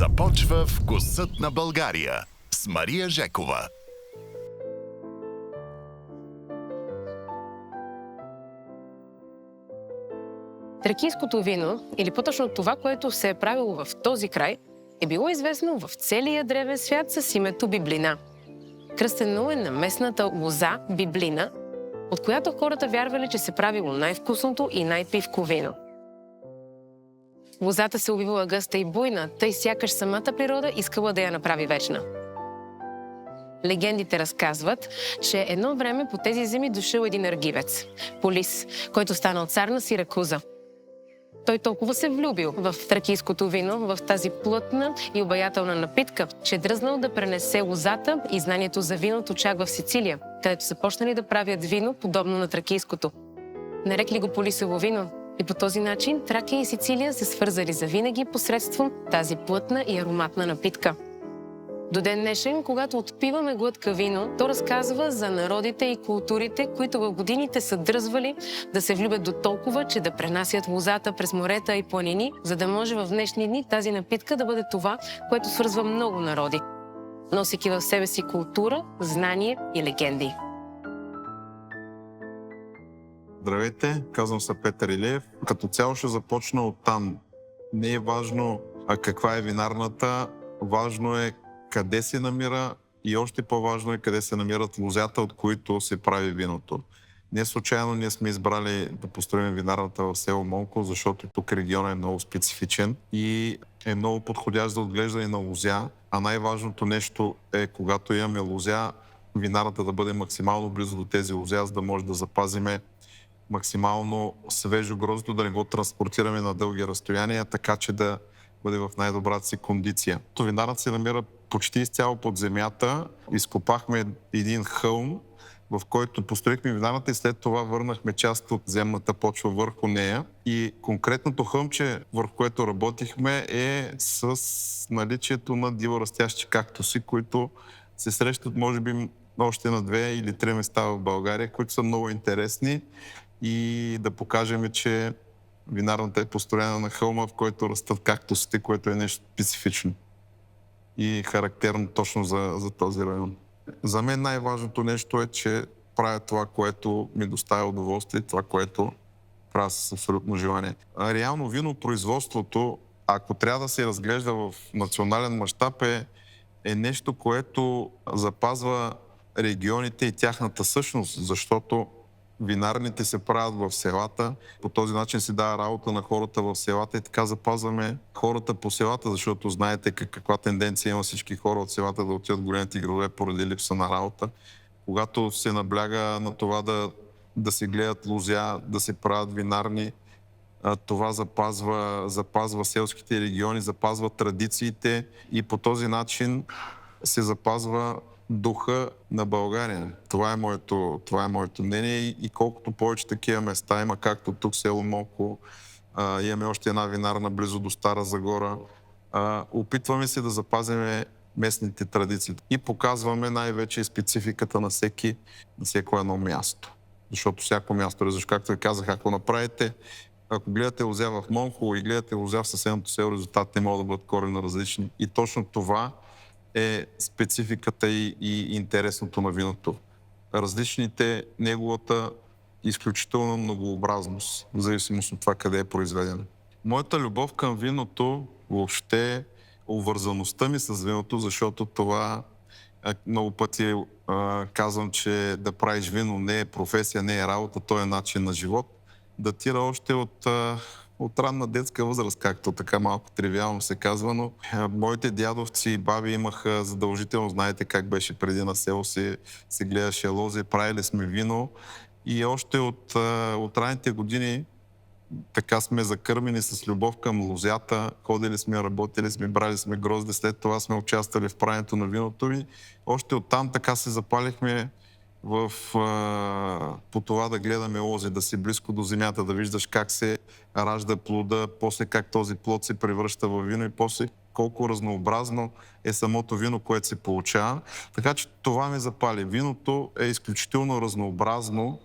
Започва Вкусът на България с Мария Жекова. Тракийското вино, или по-точно това, което се е правило в този край, е било известно в целия древен свят с името библина. Кръстено е на местната лоза библина, от която хората вярвали, че се правило най-вкусното и най-пивко вино. Лозата се увивала гъста и буйна, тъй сякаш самата природа искала да я направи вечна. Легендите разказват, че едно време по тези земи дошъл един аргивец, Полис, който станал цар на Сиракуза. Той толкова се влюбил в тракийското вино, в тази плътна и обаятелна напитка, че е дръзнал да пренесе лозата и знанието за виното чак в Сицилия, където са почнали да правят вино, подобно на тракийското. Нарекли го Полисово вино и по този начин Тракия и Сицилия се свързали завинаги посредством тази плътна и ароматна напитка. До ден днешен, когато отпиваме глътка вино, то разказва за народите и културите, които в годините са дръзвали да се влюбят до толкова, че да пренасят лозата през морета и планини, за да може в днешни дни тази напитка да бъде това, което свързва много народи, носейки в себе си култура, знание и легенди. Здравейте, казвам се Петър Илиев. Като цяло ще започна от там. Не е важно каква е винарната, важно е къде се намира и още по-важно е къде се намират лозята, от които се прави виното. Не случайно ние сме избрали да построим винарната в село Монко, защото тук регионът е много специфичен и е много подходящ за отглеждане на лозя, а най-важното нещо е, когато имаме лозя, винарната да бъде максимално близо до тези лозя, за да може да запазиме максимално свежо гроздо, да не го транспортираме на дълги разстояния, така че да бъде в най-добрата си кондиция. Винарната се намира почти изцяло под земята. Изкопахме един хълм, в който построихме винарната и след това върнахме част от земната почва върху нея. И конкретното хълмче, върху което работихме, е с наличието на диворастящи кактуси, които се срещат може би още на 2 или 3 места в България, които са много интересни, и да покажем, че винарната е построена на хълма, в който растат кактусите, което е нещо специфично и характерно точно за този район. За мен най-важното нещо е, че правя това, което ми доставя удоволствие, това, което правя с абсолютно желание. Реално винопроизводството, ако трябва да се разглежда в национален мащаб, е нещо, което запазва регионите и тяхната същност, защото винарните се правят в селата. По този начин се дава работа на хората в селата и така запазваме хората по селата, защото знаете каква тенденция има всички хора от селата да отидат в големите градове поради липса на работа. Когато се набляга на това да се гледат лозя, да се правят винарни, това запазва селските региони, запазва традициите и по този начин се запазва духа на България. Това е моето мнение и колкото повече такива места има, както тук село Молко, имаме още една винарна близо до Стара Загора, опитваме се да запазим местните традиции и показваме най-вече спецификата на всяко едно място. Защото всяко място, както ви казах, ако направите, ако гледате лозя в Монко и гледате лозя в съседното село, резултатите могат да бъдат коренно различни. И точно това е спецификата и интересното на виното. Различните, неговата изключителна многообразност, в зависимост от това къде е произведено. Моята любов към виното, въобще обвързаността ми с виното, защото това много пъти казвам, че да правиш вино не е професия, не е работа, то е начин на живот. Датира още от ранна детска възраст, както така малко тривиално се казва, но моите дядовци и баби имаха задължително, знаете как беше преди на село, се гледаше лози, правили сме вино и още от ранните години така сме закърмени с любов към лозята, ходили сме, работили сме, брали сме грозде, след това сме участвали в правенето на виното и още оттам така се запалихме по това да гледаме лози, да си близко до земята, да виждаш как се ражда плода, после как този плод се превръща в вино и после колко разнообразно е самото вино, което се получава. Така че това ме запали. Виното е изключително разнообразно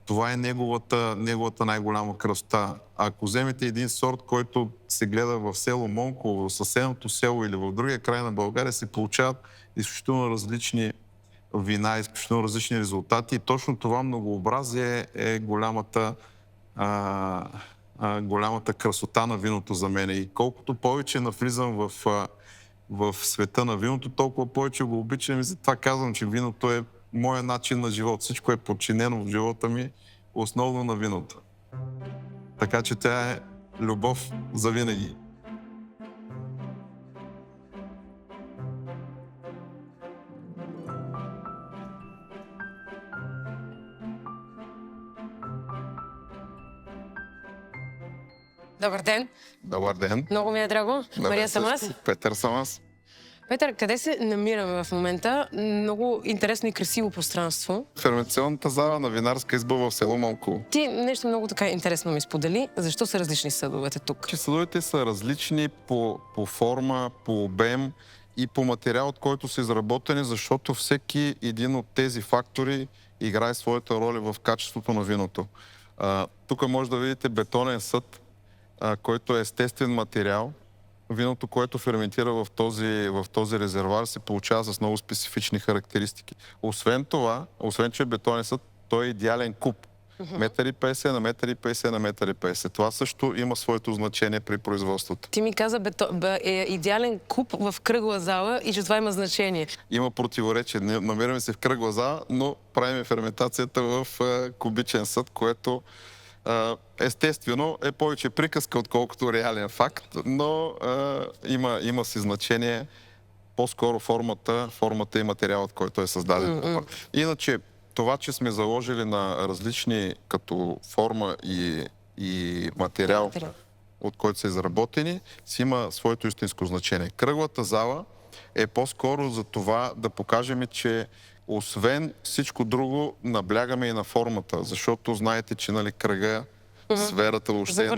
Това е неговата най-голяма красота. Ако вземете един сорт, който се гледа в село Монково, в съседното село или в другия край на България, се получават изключително различни вина, изключително различни резултати. И точно това многообразие е голямата красота на виното за мен. И колкото повече навлизам в света на виното, толкова повече го обичам и затова казвам, че виното е моя начин на живот. Всичко е подчинено в живота ми, основно на виното. Така че тя е любов за винаги. Добър ден! Добър ден! Много ми е драго. Мария съм аз. Петър съм аз. Петър, къде се намираме в момента? Много интересно и красиво пространство. Ферментационната зала на винарска изба в село Монково. Ти нещо много така интересно ми сподели. Защо са различни съдовете тук? Съдовете са различни по форма, по обем и по материал, от който са изработени, защото всеки един от тези фактори играе своята роля в качеството на виното. Тук може да видите бетонен съд, който е естествен материал. Виното, което ферментира в този резервуар, се получава с много специфични характеристики. Освен това, освен че е бетонен съд, той е идеален куб. 1,50 на 1,50 на 1,50. Това също има своето значение при производството. Ти ми каза идеален куб в кръгла зала и че това има значение. Има противоречие. Намираме се в кръгла зала, но правим ферментацията в кубичен съд, което естествено е повече приказка, отколкото реален факт, но има си значение по-скоро формата и материалът, който е създаден. Иначе, това, че сме заложили на различни като форма и материал, от който са изработени, си има своето истинско значение. Кръглата зала е по-скоро за това да покажем, че освен всичко друго, наблягаме и на формата, защото знаете, че кръга, сферата въобще е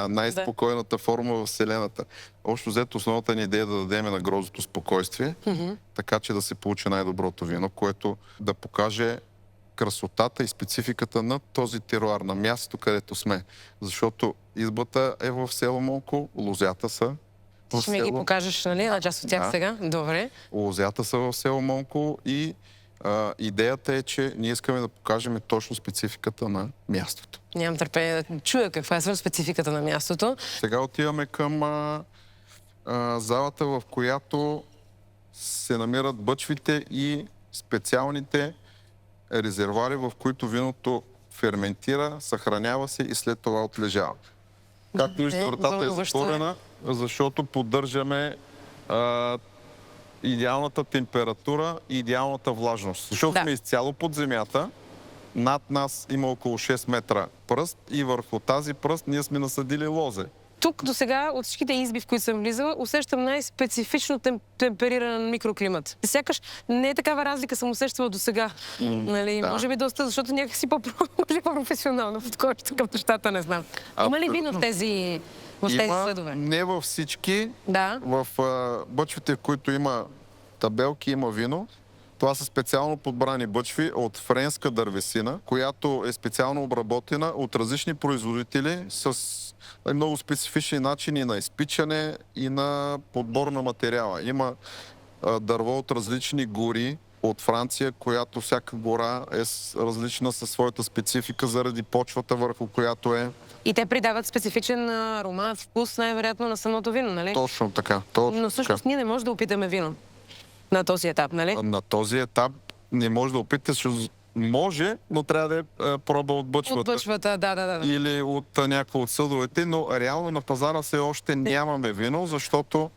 най-спокойната форма в Вселената. Общо взето, основната ни идея е да дадем на гроздото спокойствие, така че да се получи най-доброто вино, което да покаже красотата и спецификата на този теруар, на мястото, където сме. Защото избата е в село Монково, лозята са. Ще ми ги покажеш, нали? На част от тях сега. Добре. Лозята са в село Монково и идеята е, че ние искаме да покажем точно спецификата на мястото. Нямам търпение да чуя каква е спецификата на мястото. Сега отиваме към залата, в която се намират бъчвите и специалните резервуари, в които виното ферментира, съхранява се и след това отлежава. Както виждате, вратата е затворена, защото поддържаме идеалната температура и идеалната влажност. Защото сме изцяло под земята, над нас има около 6 метра пръст и върху тази пръст ние сме насадили лозе. Тук до сега, от всичките изби, в които съм влизала, усещам най-специфично темпериран микроклимат. Сякаш не е такава разлика съм усещала до сега. Може би доста, защото някакси по-професионално подходиш към нещата, не знам. Има ли вино в тези съдове? Не във всички. Да. В бъчвите, в които има табелки, има вино. Това са специално подбрани бъчви от френска дървесина, която е специално обработена от различни производители с много специфични начини на изпичане и на подбор на материала. Има дърво от различни гори от Франция, която всяка гора е различна със своята специфика заради почвата, върху която е. И те придават специфичен аромат, вкус, най-вероятно на самото вино, нали? Точно така. Но всъщност ние не можем да опитаме вино на този етап, нали? На този етап не може да опитате, защото може, но трябва да е проба от бъчвата. От бъчвата, да. Или от някои от съдовете, но реално на пазара все още нямаме вино, защото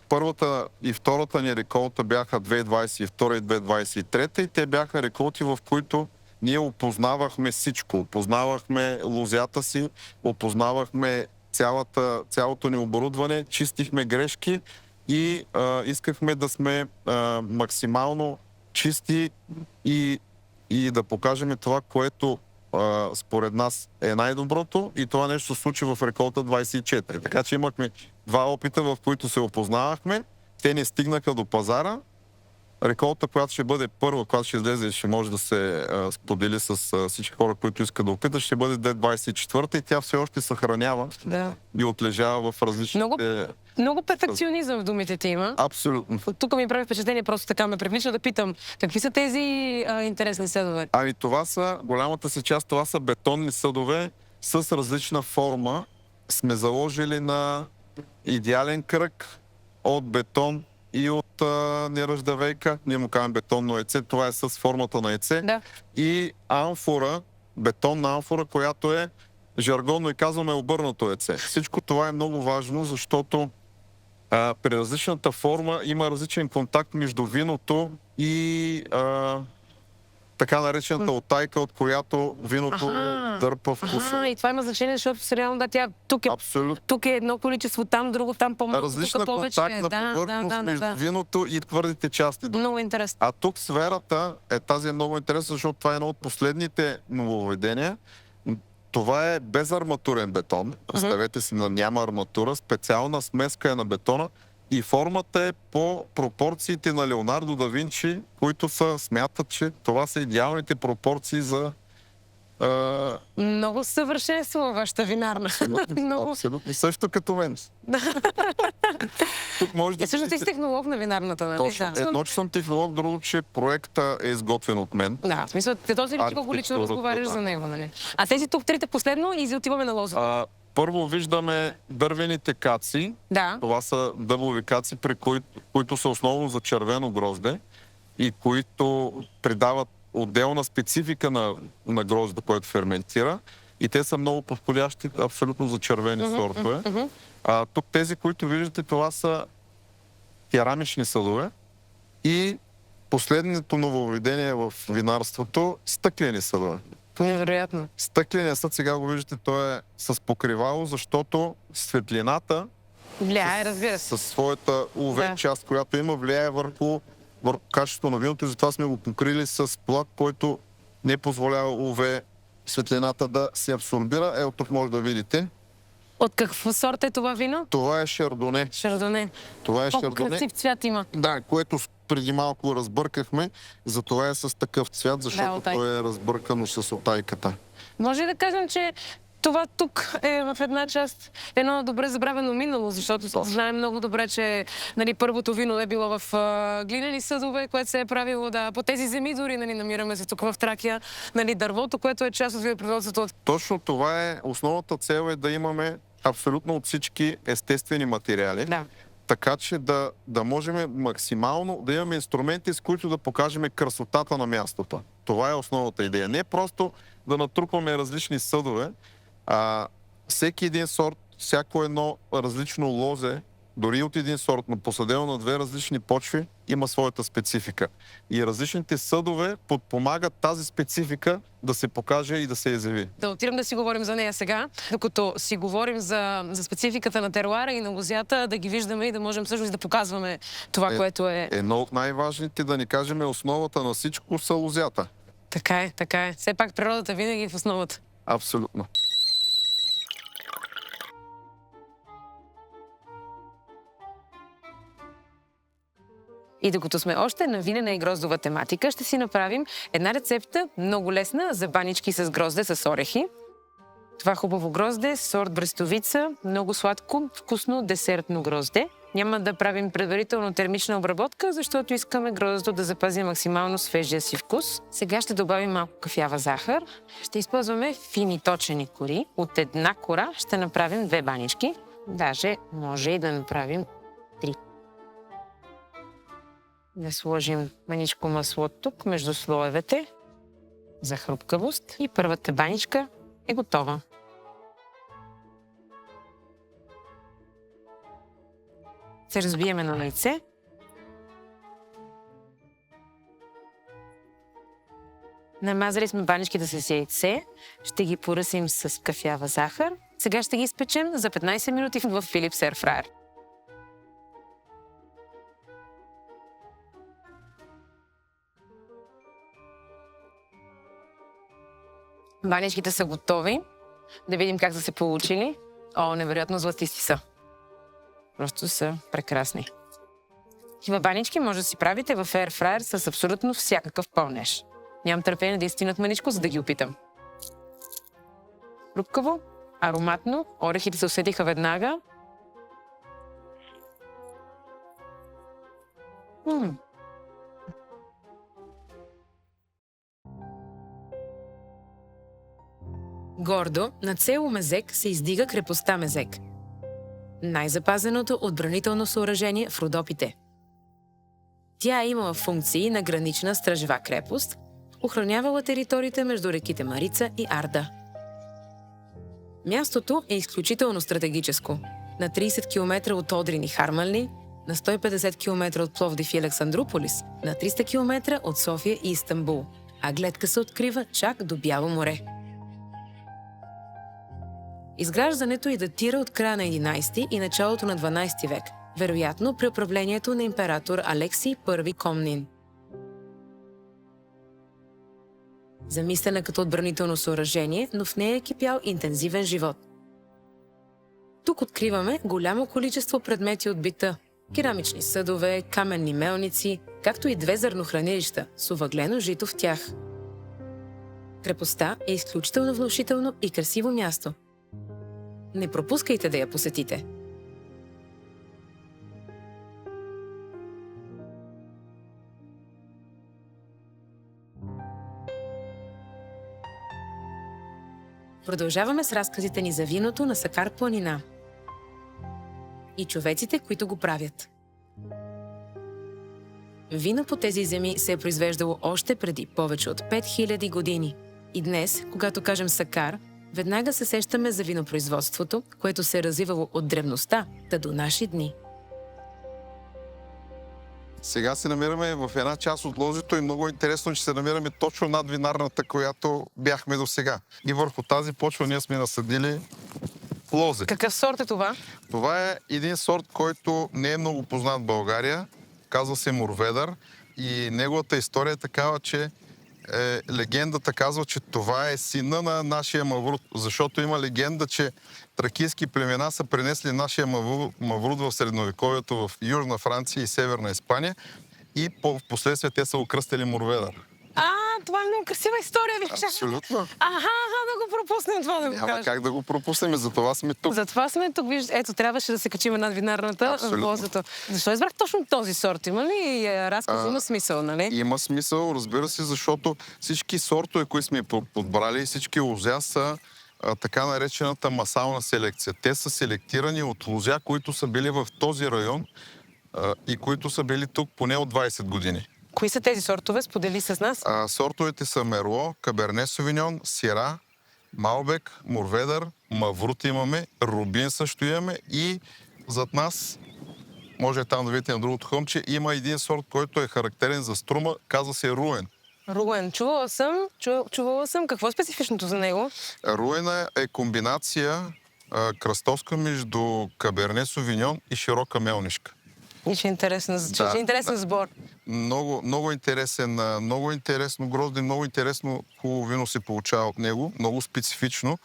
първата и втората ни реколта бяха 2022 и 2023 и те бяха реколти, в които ние опознавахме всичко. Опознавахме лозята си, опознавахме цялото ни оборудване, чистихме грешки и искахме да сме максимално чисти и да покажем това, което според нас е най-доброто и това нещо се случи в реколта 24. Така че имахме два опита, в които се опознавахме. Те не стигнаха до пазара Реколта, която ще бъде първа, която ще излезе и ще може да се сподели с всички хора, които искат да опитат, ще бъде 2024 и тя все още съхранява и отлежава в различните... Много перфекционизъм в думите ти има. Абсолютно. Тук ми прави впечатление, просто така ме привлича да питам, какви са тези интересни съдове? Ами това са, голямата си част, това са бетонни съдове с различна форма. Сме заложили на идеален кръг от бетон и от неръждавейка. Ние му казваме бетонно яйце. Това е с формата на яйце. Да. И амфора, бетонна амфора, която е жаргонно и казваме обърнато яйце. Всичко това е много важно, защото при различната форма има различен контакт между виното и така наречената отайка, от която виното дърпа вкуса. И това има значение, защото реално тук е едно количество, там друго, там по-малко, различна тук повече. контактна повърхност между виното и твърдите части. Много интересно. А тук сферата тази е много интересна, защото това е едно от последните нововведения. Това е безарматурен бетон. Представете си, няма арматура. Специална смеска е на бетона. И формата е по пропорциите на Леонардо да Винчи, които смятат, че това са идеалните пропорции за... Много съвършенство във вашата винарна. Абсолютно. Също като мен. Тук може да... Всъщност ти си технолог на винарната, нали? Точно. Едно, че съм технолог, друго, че проекта е изготвен от мен. Да, в смисъл, този ли колко лично разговаряш за него, нали? А тези тук трите последно и отиваме на лозата. Първо виждаме дървените каци. Да. Това са дървови каци, които са основно за червено грозде и които придават отделна специфика на грозда, което ферментира. И те са много подходящи абсолютно за червени сортове. Тук тези, които виждате, това са керамични съдове и последното нововведение в винарството – стъклени съдове. Невероятно. Стъкленият съд, сега го виждате, той е с покривало, защото светлината влияе, разбира се, със своята UV част, която има, влияе върху качеството на виното и затова сме го покрили с плак, който не позволява UV светлината да се абсорбира. Ето тук може да видите. От какво сорт е това вино? Това е шардоне. Шардоне. Това е шардоне. Колко красив цвят има. Да, което преди малко разбъркахме, затова е с такъв цвят, защото той е разбъркано с отайката. Може да кажем, че това тук е в една част едно добре забравено минало, защото знаем много добре, че първото вино е било в глинени съдове, което се е правило по тези земи, дори намираме се тук в Тракия, дървото, което е част от винопроизводството. Точно това е, основната цел е да имаме абсолютно от всички естествени материали. Да. Така че да можем максимално да имаме инструменти, с които да покажем красотата на мястото. Това е основната идея. Не просто да натрупваме различни съдове, всеки един сорт, всяко едно различно лозе, дори от един сорт, но посадено на две различни почви, има своята специфика. И различните съдове подпомагат тази специфика да се покаже и да се изяви. Да отидем да си говорим за нея сега, докато си говорим за спецификата на теруара и на лозята, да ги виждаме и да можем също да показваме това, което е... Едно от най-важните, да ни кажем, основата на всичко са лозята. Така е, така е. Все пак природата винаги е в основата. Абсолютно. И докато сме още на винена и гроздова тематика, ще си направим една рецепта, много лесна, за банички с грозде с орехи. Това хубаво грозде, сорт брестовица, много сладко, вкусно, десертно грозде. Няма да правим предварително термична обработка, защото искаме гроздето да запази максимално свежия си вкус. Сега ще добавим малко кафява захар. Ще използваме фини точени кори. От една кора ще направим 2 банички. Даже може и да направим 3. Да сложим маничко масло тук, между слоевете, за хрупкавост. И първата баничка е готова. Се разбиеме на яйце. Намазали сме баничките с яйце. Ще ги поръсим с кафява захар. Сега ще ги изпечем за 15 минути в Philips Air Fryer. Баничките са готови. Да видим как са се получили. О, невероятно златисти са. Просто са прекрасни. Такива банички може да си правите в air fryer с абсолютно всякакъв пълнеж. Нямам търпение да изтинат мъничко, за да ги опитам. Хрупкаво, ароматно, орехите се усетиха веднага. Гордо над село Мезек се издига крепостта Мезек. Най-запазеното отбранително съоръжение в Родопите. Тя е имала функции на гранична стражева крепост, охранявала териториите между реките Марица и Арда. Мястото е изключително стратегическо. На 30 км от Одрин и Харманли, на 150 км от Пловдив и Александрополис, на 300 км от София и Истанбул, а гледка се открива чак до Бяло море. Изграждането й датира от края на 11 и началото на 12 век, вероятно при управлението на император Алексий I Комнин. Замислена като отбранително съоръжение, но в нея е кипял интензивен живот. Тук откриваме голямо количество предмети от бита – керамични съдове, каменни мелници, както и 2 зърнохранилища с овъглено жито в тях. Крепостта е изключително внушително и красиво място. Не пропускайте да я посетите. Продължаваме с разказите ни за виното на Сакар планина и човеците, които го правят. Вино по тези земи се е произвеждало още преди повече от 5000 години. И днес, когато кажем Сакар, веднага се сещаме за винопроизводството, което се е развивало от древността до наши дни. Сега се намираме в една част от лозето и много интересно, че се намираме точно над винарната, която бяхме до сега. И върху тази почва ние сме насадили лозе. Какъв сорт е това? Това е един сорт, който не е много познат в България. Казва се Морведър и неговата история е такава, че легендата казва, че това е сина на нашия маврут, защото има легенда, че тракийски племена са пренесли нашия маврут в средновековието в Южна Франция и Северна Испания и в последствие те са окръстили Морведър. Това е много красива история, виж. Абсолютно. Да го пропуснем това да го Няма кажа. как да го пропуснем, затова сме тук. Затова сме тук, виж, ето, трябваше да се качим над винарната в лозето. Защо избрах точно този сорт? Има ли разказ? Има смисъл, нали? Има смисъл, разбира се, защото всички сортове, които сме подбрали, всички лозя са така наречената масална селекция. Те са селектирани от лозя, които са били в този район и които са били тук поне от 20 години. Кои са тези сортове? Сподели с нас. Сортовете са Мерло, Каберне Совиньон, Сира, Малбек, Морведър, Маврут имаме, Рубин също имаме и зад нас, може там да видите на другото хълмче, има един сорт, който е характерен за Струма, казва се Руен. Руен. Чувала съм. Какво е специфичното за него? Руена е комбинация кръстовска между Каберне Совиньон и широка мелнишка. Интересен сбор. Много интересен, много интересно грозде, много интересно хубаво вино се получава от него, много специфично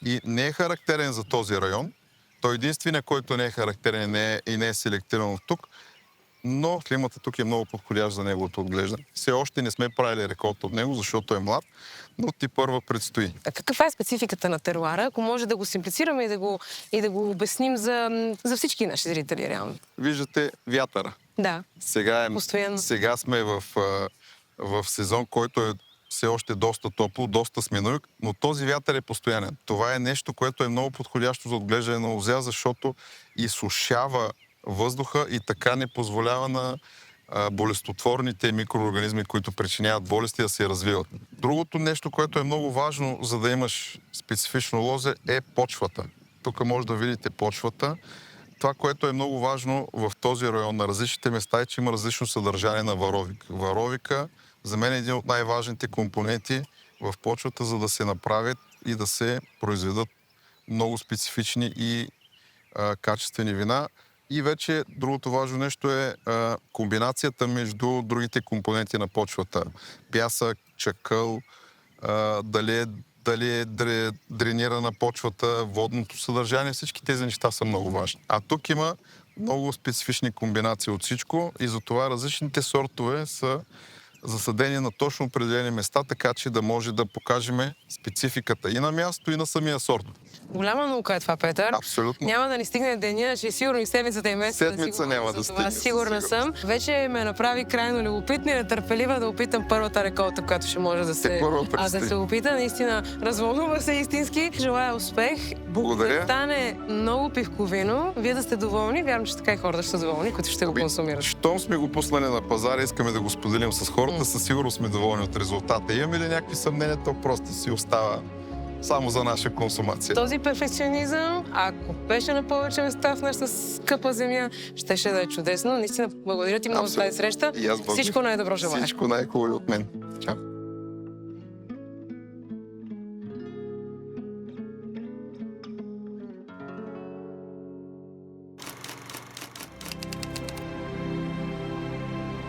и не е характерен за този район. Той единственият, който не е характерен и не е селектиран от тук, но климата тук е много подходящ за неговото отглеждане. Все още не сме правили реколта от него, защото е млад, но тепърва предстои. А каква е спецификата на теруара, ако може да го симплицираме и да го обясним за всички наши зрители, реално? Виждате вятъра. Да. Сега сме в сезон, който е все още доста топло, доста сменуек, но този вятър е постоянен. Това е нещо, което е много подходящо за отглеждане на лозя, защото изсушава въздуха и така не позволява на болестотворните микроорганизми, които причиняват болести, да се развиват. Другото нещо, което е много важно, за да имаш специфично лозе, е почвата. Тук може да видите почвата. Това, което е много важно в този район на различните места е, че има различно съдържание на варовик. Варовика за мен е един от най-важните компоненти в почвата, за да се направят и да се произведат много специфични и качествени вина. И вече другото важно нещо е комбинацията между другите компоненти на почвата. Пясък, чакъл, дали е дренирана почвата, водното съдържание, всички тези неща са много важни. А тук има много специфични комбинации от всичко и затова различните сортове са засадени на точно определени места, така че да може да покажем спецификата и на място, и на самия сорт. Голяма наука е това, Петър. Абсолютно. Няма да ни стигне деня, че сигурно и седмицата и месеца. Седмица няма да стигне. Сигурна съм. Вече ме направи крайно любопитна и нетърпелива да опитам първата реколта, която ще може да се опита. Наистина, развълнува се истински. Желая успех. Благодаря. Да стане много пивко вино. Вие да сте доволни. Вярвам, че така и хората ще са доволни, които ще го консумират. Щом сме го пуснали на пазара, искаме да го споделим с хората, със сигурност сме доволни от резултата. Имаме ли някакви съмнения, то просто си остава само за наша консумация. Този перфекционизъм, ако беше на повече места в нашата скъпа земя, щеше да е чудесно. Наистина, благодаря ти много за тази среща. Всичко най-добро желая. Всичко най-хубаво и от мен. Чао.